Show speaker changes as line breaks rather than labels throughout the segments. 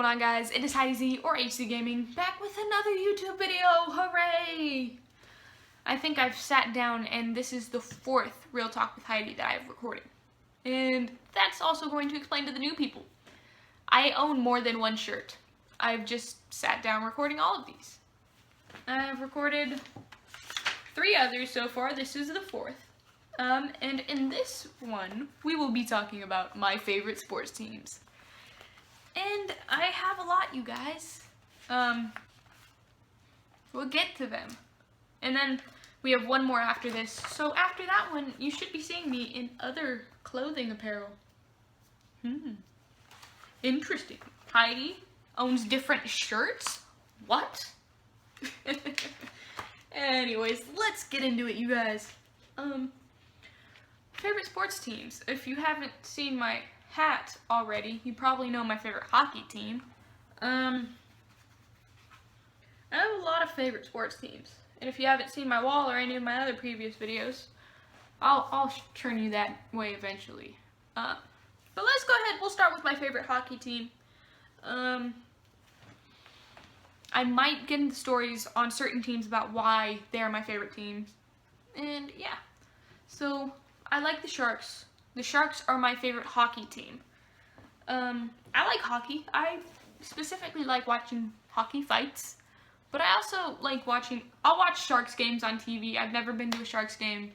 on, guys? It is Heidi Z or HZ Gaming back with another YouTube video. Hooray! I think I've sat down and this is the fourth Real Talk with Heidi that I've recorded. And that's also going to explain to the new people. I own more than one shirt. I've just sat down recording all of these. I've recorded 3 others so far. This is the 4th. And in this one, we will be talking about my favorite sports teams. And I have a lot, you guys. We'll get to them. And then we have one more after this. So after that one, you should be seeing me in other clothing apparel. Interesting. Heidi owns different shirts? What? Anyways, let's get into it, you guys. Favorite sports teams. If you haven't seen my hat already, you probably know my favorite hockey team. I have a lot of favorite sports teams. And if you haven't seen my wall or any of my other previous videos, I'll turn you that way eventually. But let's go ahead. We'll start with my favorite hockey team. I might get into stories on certain teams about why they're my favorite teams. And yeah. So, I like the Sharks. The Sharks are my favorite hockey team. I like hockey. I specifically like watching hockey fights. But I also like I'll watch Sharks games on TV. I've never been to a Sharks game,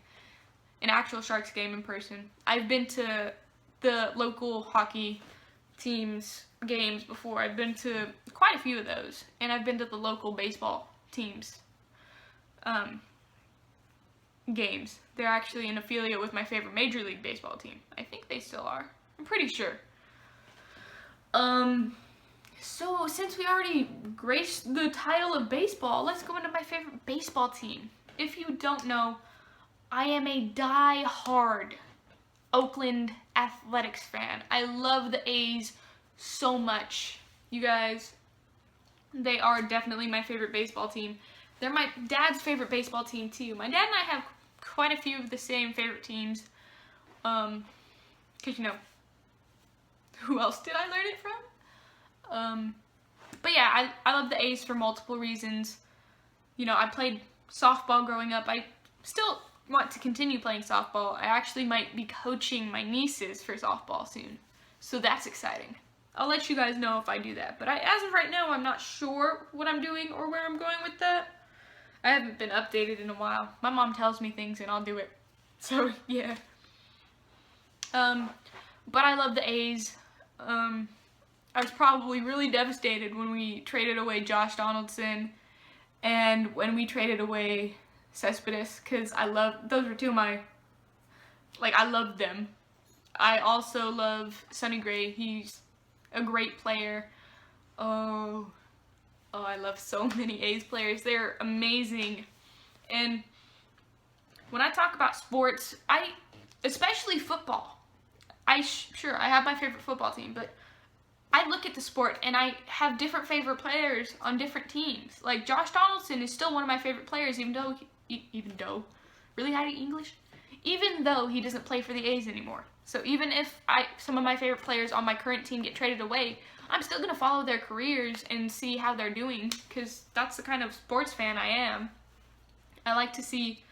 an actual Sharks game in person. I've been to the local hockey teams games before. I've been to quite a few of those. And I've been to the local baseball teams games. They're actually an affiliate with my favorite Major League Baseball team. I think they still are. I'm pretty sure. So since we already graced the title of baseball, let's go into my favorite baseball team. If you don't know, I am a die-hard Oakland Athletics fan. I love the A's so much. You guys, they are definitely my favorite baseball team. They're my dad's favorite baseball team too. My dad and I have quite a few of the same favorite teams. Cause you know, who else did I learn it from? But yeah, I love the A's for multiple reasons. You know, I played softball growing up. I still want to continue playing softball. I actually might be coaching my nieces for softball soon. So that's exciting. I'll let you guys know if I do that. But as of right now, I'm not sure what I'm doing or where I'm going with that. I haven't been updated in a while. My mom tells me things and I'll do it. So, yeah. But I love the A's. I was probably really devastated when we traded away Josh Donaldson and when we traded away Cespedes, because those were two of my, I love them. I also love Sonny Gray. He's a great player. Oh, I love so many A's players. They're amazing. And when I talk about sports, especially football, sure, I have my favorite football team, but I look at the sport and I have different favorite players on different teams. Like Josh Donaldson is still one of my favorite players, even though, really Heidi English? Even though he doesn't play for the A's anymore. So even if some of my favorite players on my current team get traded away, I'm still going to follow their careers and see how they're doing, because that's the kind of sports fan I am. I like to see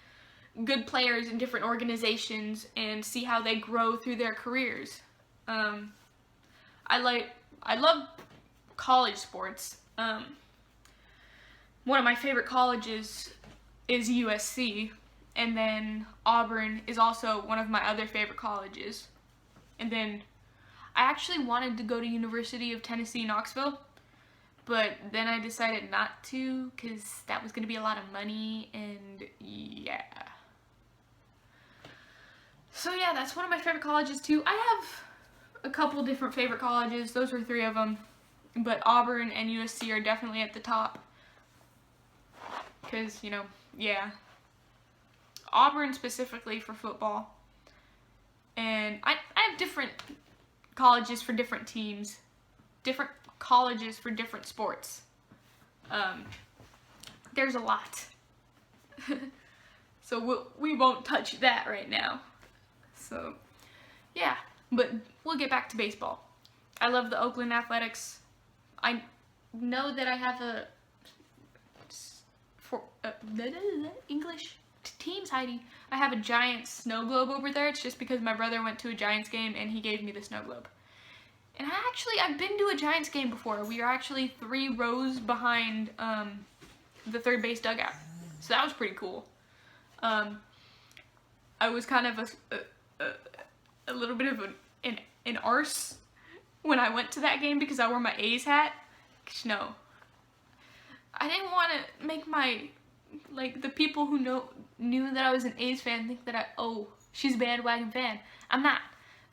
good players in different organizations and see how they grow through their careers. I love college sports. One of my favorite colleges is USC, and then Auburn is also one of my other favorite colleges. And then I actually wanted to go to University of Tennessee, Knoxville, but then I decided not to because that was going to be a lot of money, and yeah. So yeah, that's one of my favorite colleges too. I have a couple different favorite colleges. Those were 3 of them, but Auburn and USC are definitely at the top because, you know, yeah. Auburn specifically for football, and I have different colleges for different teams, different colleges for different sports. There's a lot. So we won't touch that right now. So yeah, but we'll get back to baseball. I love the Oakland Athletics. I know that I have a English teams, Heidi. I have a giant snow globe over there. It's just because my brother went to a Giants game and he gave me the snow globe. And I've been to a Giants game before. We are actually 3 rows behind the third base dugout. So that was pretty cool. I was kind of a little bit of an arse when I went to that game because I wore my A's hat. No. I didn't want to make the people who knew that I was an A's fan think that she's a bandwagon fan. I'm not.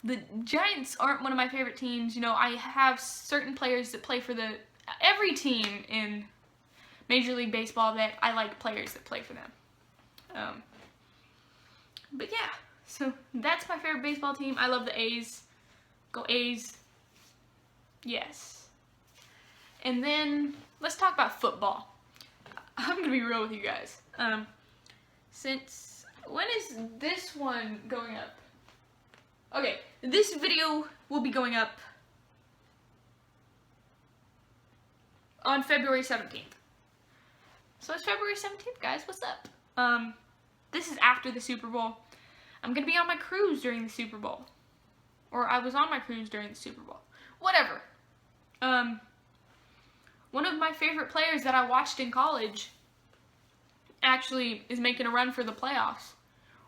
The Giants aren't one of my favorite teams. You know, I have certain players that play for every team in Major League Baseball that I like players that play for them. But yeah, so that's my favorite baseball team. I love the A's. Go A's. Yes. And then let's talk about football. I'm gonna be real with you guys. When is this one going up? Okay, this video will be going up on February 17th. So it's February 17th, guys. What's up? This is after the Super Bowl. I'm gonna be on my cruise during the Super Bowl. Or I was on my cruise during the Super Bowl. Whatever. One of my favorite players that I watched in college actually is making a run for the playoffs.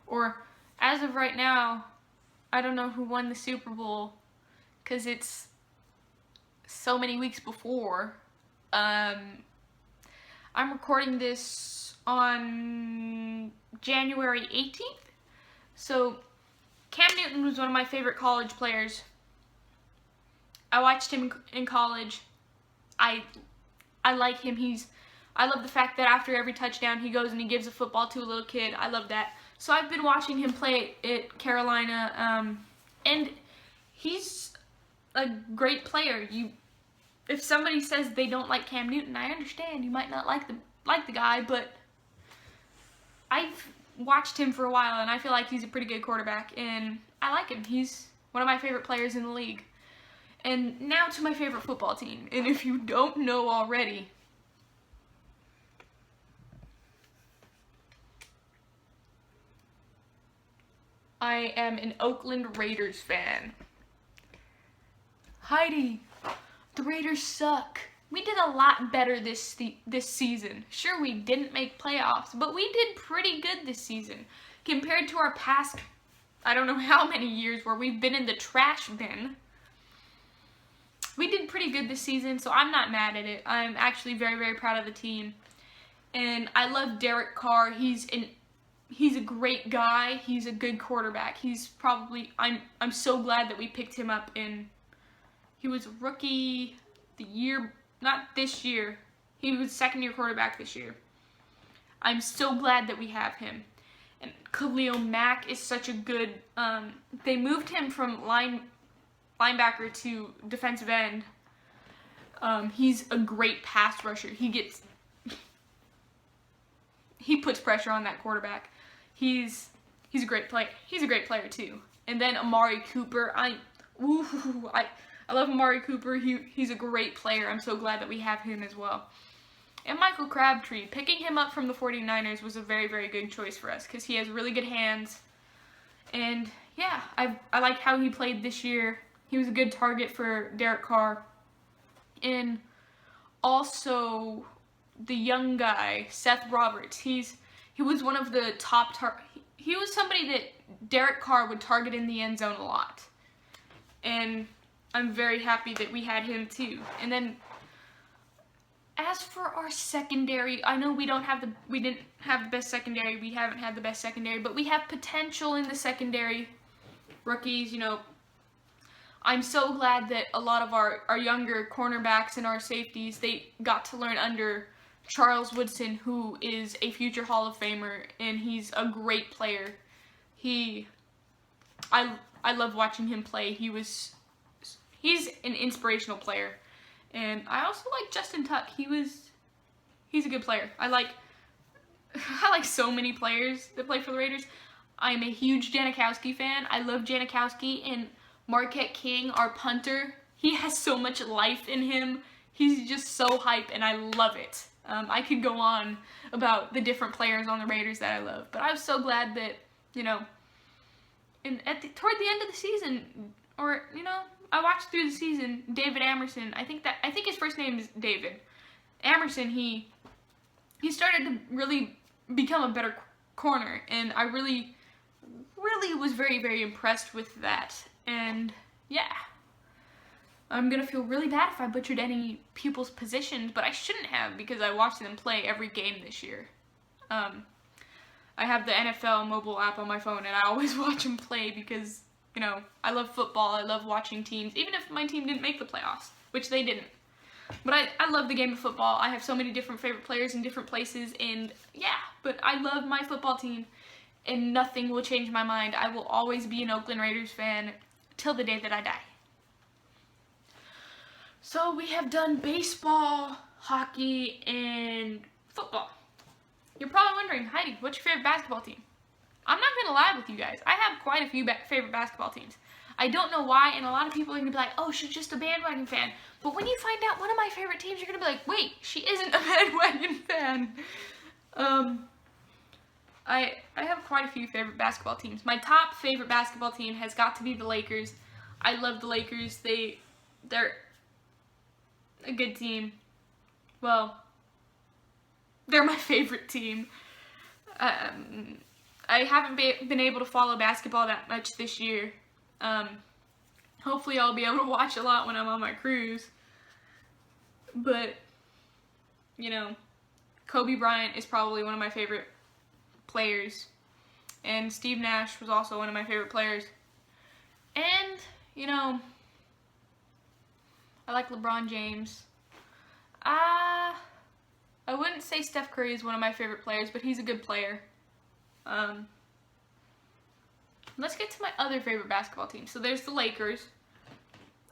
Or, as of right now, I don't know who won the Super Bowl because it's so many weeks before. I'm recording this on January 18th. So, Cam Newton was one of my favorite college players. I watched him in college. I like him. I love the fact that after every touchdown he goes and he gives a football to a little kid. I love that. So I've been watching him play at Carolina, and he's a great player. If somebody says they don't like Cam Newton, I understand. You might not like the guy, but I've watched him for a while, and I feel like he's a pretty good quarterback, and I like him. He's one of my favorite players in the league. And now to my favorite football team. And if you don't know already, I am an Oakland Raiders fan. Heidi, the Raiders suck. We did a lot better this season. Sure, we didn't make playoffs, but we did pretty good this season. Compared to our past, I don't know how many years where we've been in the trash bin. We did pretty good this season, so I'm not mad at it. I'm actually very, very proud of the team. And I love Derek Carr. He's a great guy. He's a good quarterback. I'm so glad that we picked him up he was rookie the year, not this year. He was second-year quarterback this year. I'm so glad that we have him. And Khalil Mack is such a good, they moved him from linebacker to defensive end. He's a great pass rusher. He puts pressure on that quarterback. He's a great player. He's a great player too. And then Amari Cooper. I love Amari Cooper. He's a great player. I'm so glad that we have him as well. And Michael Crabtree. Picking him up from the 49ers was a very, very good choice for us because he has really good hands. And yeah, I like how he played this year. He was a good target for Derek Carr. And also the young guy, Seth Roberts. He was one of the top he was somebody that Derek Carr would target in the end zone a lot. And I'm very happy that we had him too. And then as for our secondary, I know we didn't have the best secondary. We haven't had the best secondary, but we have potential in the secondary. Rookies, I'm so glad that a lot of our younger cornerbacks and our safeties, they got to learn under Charles Woodson, who is a future Hall of Famer, and he's a great player. I love watching him play. He's an inspirational player. And I also like Justin Tuck. He's a good player. I like so many players that play for the Raiders. I'm a huge Janikowski fan. I love Janikowski, and Marquette King, our punter, he has so much life in him. He's just so hype, and I love it. I could go on about the different players on the Raiders that I love, but I was so glad that, you know, toward the end of the season, or, you know, I watched through the season, David Amerson, I think his first name is David. Amerson, he started to really become a better corner, and I really was very, very impressed with that. And yeah, I'm gonna feel really bad if I butchered any pupils' positions, but I shouldn't have, because I watched them play every game this year. I have the NFL mobile app on my phone, and I always watch them play because, you know, I love football. I love watching teams, even if my team didn't make the playoffs, which they didn't. But I love the game of football. I have so many different favorite players in different places, and yeah, but I love my football team, and nothing will change my mind. I will always be an Oakland Raiders fan till the day that I die. So we have done baseball, hockey, and football. You're probably wondering, Heidi, what's your favorite basketball team? I'm not going to lie with you guys. I have quite a few favorite basketball teams. I don't know why, and a lot of people are going to be like, oh, she's just a bandwagon fan. But when you find out one of my favorite teams, you're going to be like, wait, she isn't a bandwagon fan. I have quite a few favorite basketball teams. My top favorite basketball team has got to be the Lakers. I love the Lakers. They're a good team. Well, they're my favorite team. I haven't been able to follow basketball that much this year. Hopefully I'll be able to watch a lot when I'm on my cruise. But, you know, Kobe Bryant is probably one of my favorite players. And Steve Nash was also one of my favorite players. And, you know, I like LeBron James. I wouldn't say Steph Curry is one of my favorite players, but he's a good player. Let's get to my other favorite basketball team. So there's the Lakers.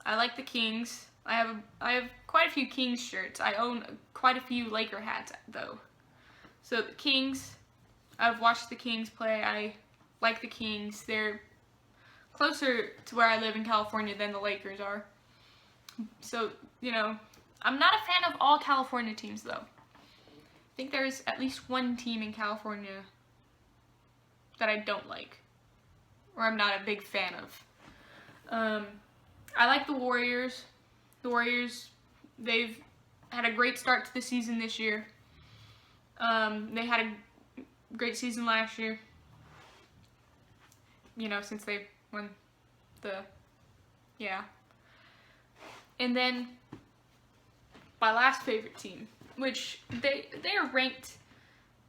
I like the Kings. I have quite a few Kings shirts. I own quite a few Laker hats, though. So the Kings, I've watched the Kings play. I like the Kings. They're closer to where I live in California than the Lakers are. So, you know, I'm not a fan of all California teams, though. I think there's at least one team in California that I don't like, or I'm not a big fan of. I like the Warriors. The Warriors, they've had a great start to the season this year. They had a great season last year, you know, since they won yeah. And then my last favorite team, which they are ranked.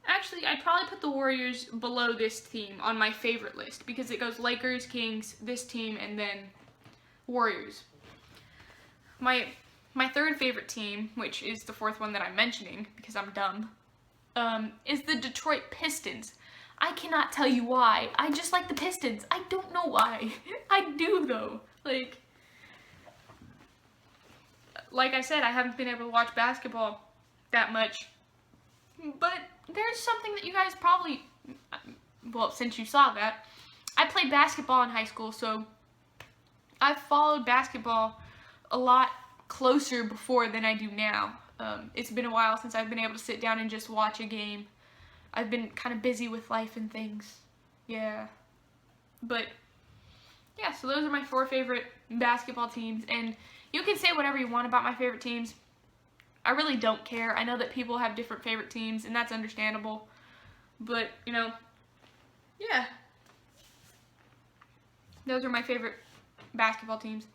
Actually, I'd probably put the Warriors below this team on my favorite list because it goes Lakers, Kings, this team, and then Warriors. My third favorite team, which is the fourth one that I'm mentioning because I'm dumb, is the Detroit Pistons. I cannot tell you why. I just like the Pistons. I don't know why. I do, though. Like I said, I haven't been able to watch basketball that much. But there's something that you guys probably, well, since you saw that, I played basketball in high school, so I've followed basketball a lot closer before than I do now. It's been a while since I've been able to sit down and just watch a game. I've been kind of busy with life and things. Yeah. But, yeah, so those are my 4 favorite basketball teams, and you can say whatever you want about my favorite teams. I really don't care. I know that people have different favorite teams, and that's understandable. But, you know, yeah. Those are my favorite basketball teams.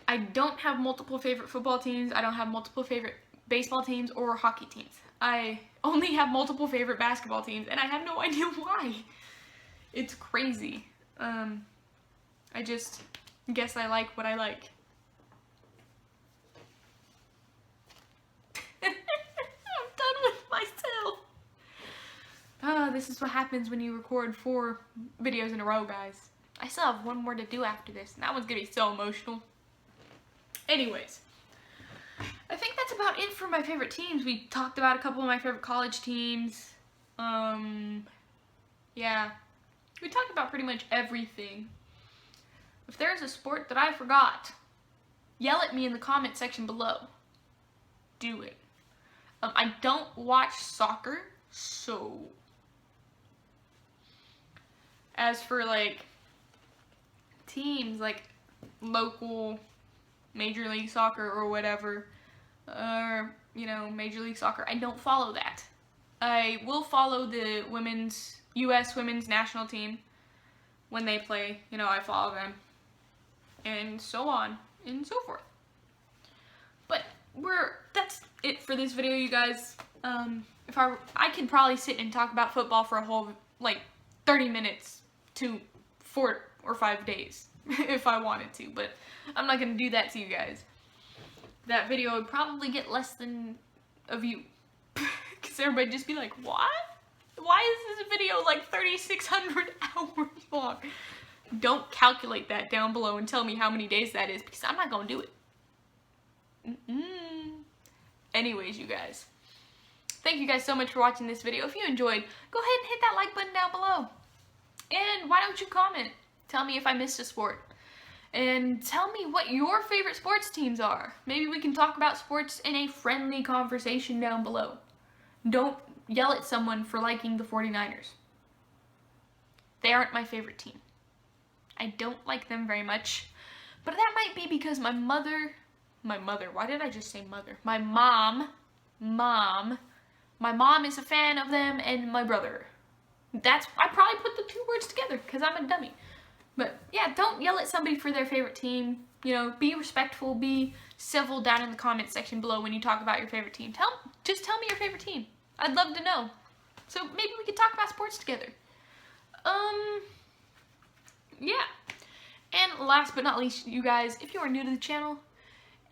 I don't have multiple favorite football teams. I don't have multiple favorite baseball teams or hockey teams. I only have multiple favorite basketball teams, and I have no idea why. It's crazy. I just guess I like what I like. I'm done with myself. This is what happens when you record 4 videos in a row, guys. I still have one more to do after this, and that one's gonna be so emotional. Anyways, I think that's about it for my favorite teams. We talked about a couple of my favorite college teams. Yeah. We talked about pretty much everything. If there's a sport that I forgot, yell at me in the comment section below. Do it. I don't watch soccer, so as for like teams like local Major League Soccer or whatever, or Major League Soccer, I don't follow that. I will follow the U.S. women's national team when they play. I follow them, and so on and so forth. But that's it for this video, you guys. If I could probably sit and talk about football for a whole 30 minutes to 4 or 5 days if I wanted to, but I'm not gonna do that to you guys. That video would probably get less than a view because everybody just be like, what? Why is this video 3,600 hours long? Don't calculate that down below and tell me how many days that is, because I'm not gonna do it. Anyways, you guys, thank you guys so much for watching this video. If you enjoyed, go ahead and hit that like button down below. And why don't you comment? Tell me if I missed a sport. And tell me what your favorite sports teams are. Maybe we can talk about sports in a friendly conversation down below. Don't yell at someone for liking the 49ers. They aren't my favorite team. I don't like them very much. But that might be because my mother, why did I just say mother? My mom is a fan of them, and my brother. I probably put the two words together because I'm a dummy. But yeah, don't yell at somebody for their favorite team. Be respectful, be civil down in the comment section below when you talk about your favorite team. Just tell me your favorite team. I'd love to know. So maybe we could talk about sports together. Yeah. And last but not least, you guys, if you are new to the channel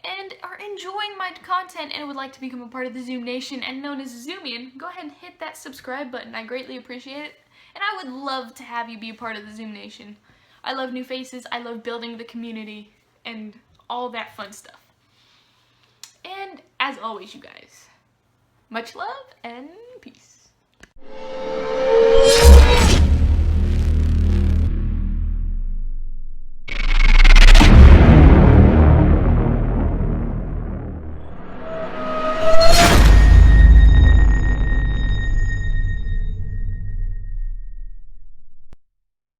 and are enjoying my content and would like to become a part of the Zoom Nation and known as Zoomian, go ahead and hit that subscribe button. I greatly appreciate it. And I would love to have you be a part of the Zoom Nation. I love new faces, I love building the community, and all that fun stuff. And as always, you guys, much love and peace.